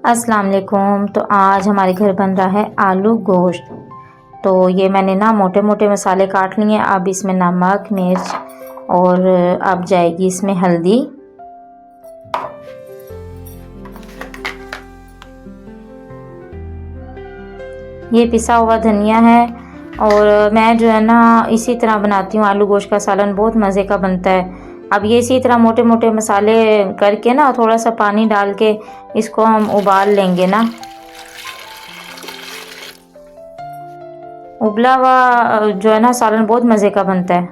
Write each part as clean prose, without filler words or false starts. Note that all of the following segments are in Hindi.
अस्सलाम वालेकुम। तो आज हमारे घर बन रहा है आलू गोश्त। तो ये मैंने ना मोटे मोटे मसाले काट लिए। अब इसमें नमक, मिर्च और अब जाएगी इसमें हल्दी। ये पिसा हुआ धनिया है। और मैं जो है ना इसी तरह बनाती हूँ आलू गोश्त का सालन, बहुत मज़े का बनता है। अब ये इसी तरह मोटे मोटे मसाले करके ना थोड़ा सा पानी डाल के इसको हम उबाल लेंगे ना। उबला हुआ जो है ना सालन बहुत मज़े का बनता है।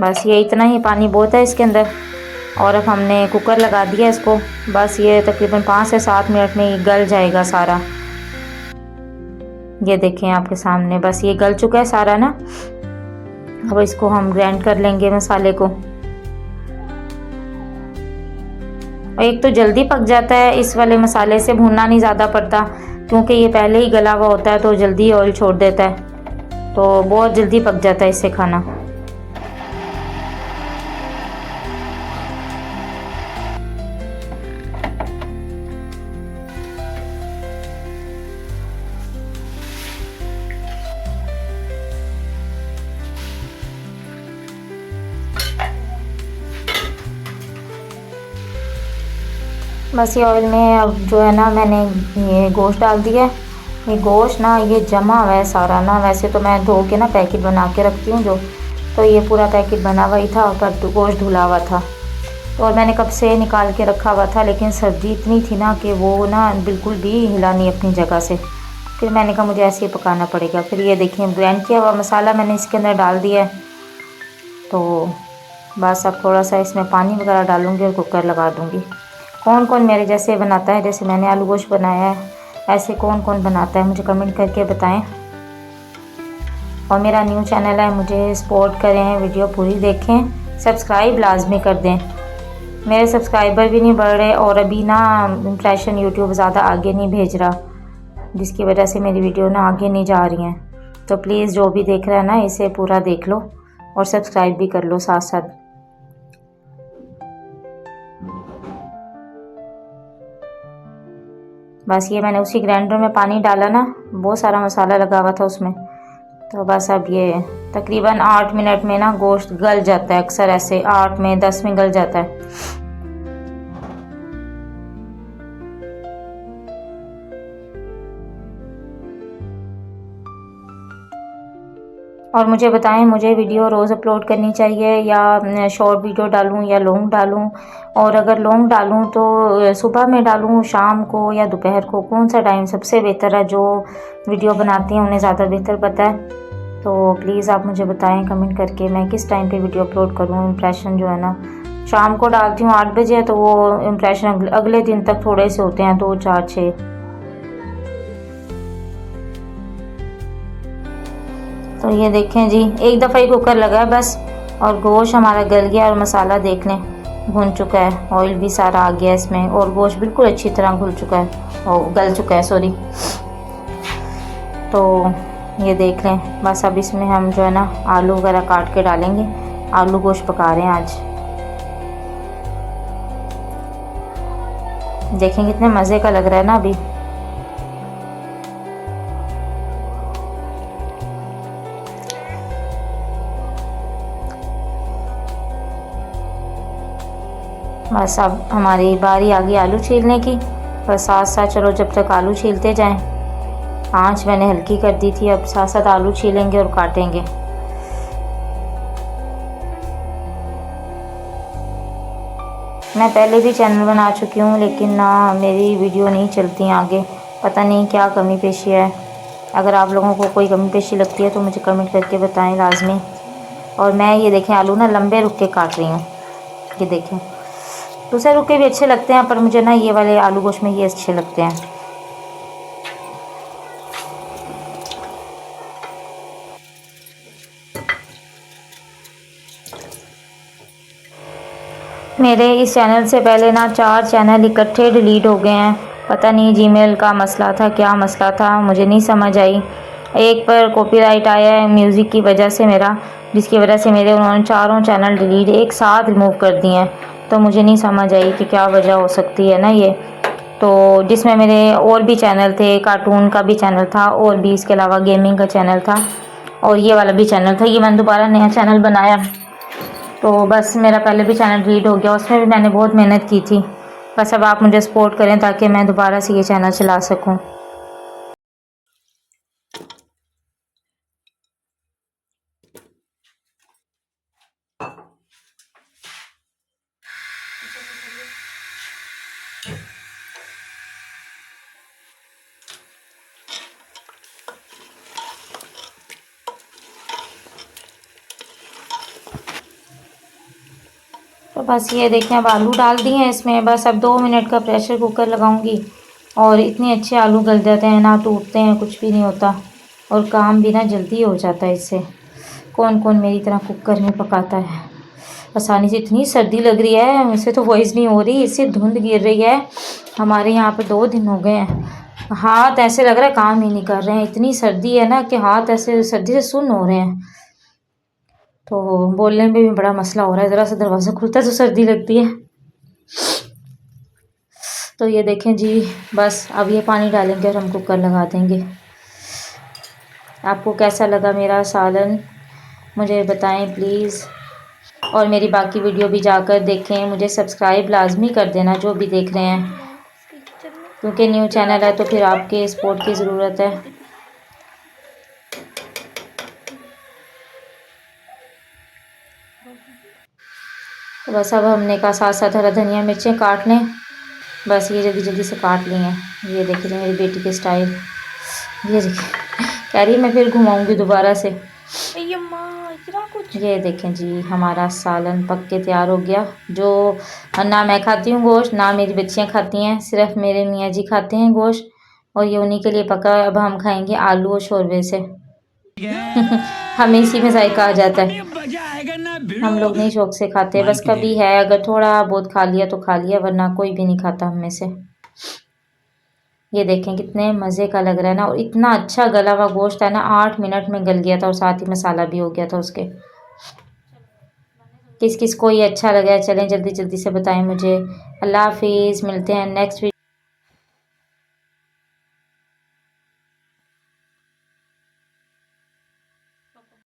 बस ये इतना ही पानी बहुत है इसके अंदर। और अब हमने कुकर लगा दिया इसको। बस ये तकरीबन 5 से 7 मिनट में ये गल जाएगा सारा। ये देखें आपके सामने, बस ये गल चुका है सारा ना। अब इसको हम ग्राइंड कर लेंगे मसाले को। और एक तो जल्दी पक जाता है, इस वाले मसाले से भूनना नहीं ज़्यादा पड़ता क्योंकि ये पहले ही गला हुआ होता है तो जल्दी ऑयल छोड़ देता है, तो बहुत जल्दी पक जाता है इससे खाना। बस ये ऑयल में अब जो है ना मैंने ये गोश्त डाल दिया है। ये गोश्त ना ये जमा हुआ है सारा ना। वैसे तो मैं धो के ना पैकेट बना के रखती हूँ जो, तो ये पूरा पैकेट बना हुआ ही था पर गोश्त धुला हुआ था। तो और मैंने कब से निकाल के रखा हुआ था, लेकिन सर्दी इतनी थी ना कि वो ना बिल्कुल भी हिला नहीं अपनी जगह से। फिर मैंने कहा मुझे ऐसे ही पकाना पड़ेगा। फिर ये देखिए ग्राइंड किया हुआ मसाला मैंने इसके अंदर डाल दिया है। तो बस अब थोड़ा सा इसमें पानी वगैरह डालूँगी और कुकर लगा दूँगी। कौन कौन मेरे जैसे बनाता है, जैसे मैंने आलू गोश्त बनाया है, ऐसे कौन कौन बनाता है मुझे कमेंट करके बताएं। और मेरा न्यू चैनल है, मुझे सपोर्ट करें, वीडियो पूरी देखें, सब्सक्राइब लाजमी कर दें। मेरे सब्सक्राइबर भी नहीं बढ़ रहे और अभी ना इम्प्रेशन यूट्यूब ज़्यादा आगे नहीं भेज रहा, जिसकी वजह से मेरी वीडियो ना आगे नहीं जा रही हैं। तो प्लीज़ जो भी देख रहा है ना इसे पूरा देख लो और सब्सक्राइब भी कर लो साथ साथ। बस ये मैंने उसी ग्राइंडर में पानी डाला ना, बहुत सारा मसाला लगा हुआ था उसमें। तो बस अब ये तकरीबन 8 मिनट में ना गोश्त गल जाता है। अक्सर ऐसे 8 में 10 में गल जाता है। और मुझे बताएं मुझे वीडियो रोज़ अपलोड करनी चाहिए या शॉर्ट वीडियो डालूं या लॉन्ग डालूं। और अगर लॉन्ग डालूं तो सुबह में डालूं, शाम को या दोपहर को, कौन सा टाइम सबसे बेहतर है? जो वीडियो बनाती हैं उन्हें ज़्यादा बेहतर पता है। तो प्लीज़ आप मुझे बताएं कमेंट करके मैं किस टाइम पे वीडियो अपलोड करूँ। इम्प्रेशन जो है ना शाम को डालती हूँ 8 बजे, तो वो इम्प्रेशन अगले दिन तक थोड़े से होते हैं, 2 4 6। तो ये देखें जी, एक दफ़ा ही कुकर लगा है बस और गोश्त हमारा गल गया और मसाला देख लें भुन चुका है, ऑयल भी सारा आ गया इसमें और गोश्त बिल्कुल अच्छी तरह घुल चुका है और गल चुका है, सॉरी। तो ये देख लें। बस अब इसमें हम जो है ना आलू वगैरह काट के डालेंगे। आलू गोश्त पका रहे हैं आज। देखें कितने मज़े का लग रहा है ना अभी। बस अब हमारी बारी आ गई आलू छीलने की। बस साथ साथ चलो जब तक आलू छीलते जाएं। आँच मैंने हल्की कर दी थी, अब साथ साथ आलू छीलेंगे और काटेंगे। मैं पहले भी चैनल बना चुकी हूँ लेकिन ना मेरी वीडियो नहीं चलती आगे, पता नहीं क्या कमी पेशी है। अगर आप लोगों को कोई कमी पेशी लगती है तो मुझे कमेंट करके बताएं लाजमी। और मैं ये देखें आलू ना लंबे रुक के काट रही हूँ। ये देखें दूसरे रुके भी अच्छे लगते हैं पर मुझे ना ये वाले आलू गोश्त में ये अच्छे लगते हैं। मेरे इस चैनल से पहले ना 4 चैनल इकट्ठे डिलीट हो गए हैं। पता नहीं जीमेल का मसला था, क्या मसला था मुझे नहीं समझ आई। एक पर कॉपीराइट आया है म्यूज़िक की वजह से मेरा, जिसकी वजह से मेरे उन्होंने 4 चैनल डिलीट एक साथ रिमूव कर दिए हैं। तो मुझे नहीं समझ आई कि क्या वजह हो सकती है ना ये। तो जिसमें मेरे और भी चैनल थे, कार्टून का भी चैनल था और भी इसके अलावा गेमिंग का चैनल था और ये वाला भी चैनल था। ये मैंने दोबारा नया चैनल बनाया, तो बस मेरा पहले भी चैनल डिलीट हो गया, उसमें भी मैंने बहुत मेहनत की थी। बस अब आप मुझे सपोर्ट करें ताकि मैं दोबारा से ये चैनल चला सकूं। तो बस ये देखें, अब आलू डाल दिए हैं इसमें। बस अब 2 मिनट का प्रेशर कुकर लगाऊंगी और इतने अच्छे आलू गल जाते हैं, ना टूटते हैं, कुछ भी नहीं होता और काम भी ना जल्दी हो जाता है इससे। कौन कौन मेरी तरह कुकर में पकाता है आसानी से। इतनी सर्दी लग रही है, मुझसे तो वॉइस नहीं हो रही, इससे धुंध गिर रही है। हमारे यहाँ पे 2 दिन हो गए हैं, हाथ ऐसे लग रहा है काम ही नहीं कर रहे हैं। इतनी सर्दी है ना कि हाथ ऐसे सर्दी से सुन्न हो रहे हैं, तो बोलने में भी बड़ा मसला हो रहा है। ज़रा सा दरवाज़ा खुलता है तो सर्दी लगती है। तो ये देखें जी, बस अब ये पानी डालेंगे और हम कुकर लगा देंगे। आपको कैसा लगा मेरा सालन मुझे बताएं प्लीज़, और मेरी बाकी वीडियो भी जाकर देखें। मुझे सब्सक्राइब लाजमी कर देना जो भी देख रहे हैं, क्योंकि न्यू चैनल है तो फिर आपके सपोर्ट की ज़रूरत है। तो बस अब हमने कहा साथ साथ हरा धनिया मिर्चें काट लें। बस ये जल्दी जल्दी से काट ली हैं। ये देखिए मेरी बेटी के स्टाइल, ये देखिए कह रही मैं फिर घुमाऊंगी दोबारा से। ये देखें जी, हमारा सालन पक के तैयार हो गया। जो ना मैं खाती हूँ गोश्त, ना मेरी बच्चियाँ खाती हैं, सिर्फ मेरे मियाँ जी खाते हैं गोश्त, और ये उन्हीं के लिए पका। अब हम खाएंगे आलू और शोरबे से। हमें इसी में जायका आ जाता है, हम लोग नहीं शौक से खाते। बस कभी है अगर थोड़ा बहुत खा लिया तो खा लिया, वरना कोई भी नहीं खाता हम में से। ये देखें कितने मज़े का लग रहा है ना, और इतना अच्छा गला हुआ गोश्त है ना, 8 मिनट में गल गया था और साथ ही मसाला भी हो गया था उसके। किस किस को ये अच्छा लगा है, चलें जल्दी जल्दी से बताएं मुझे। अल्लाह हाफिज़, मिलते हैं नेक्स्ट वीडियो।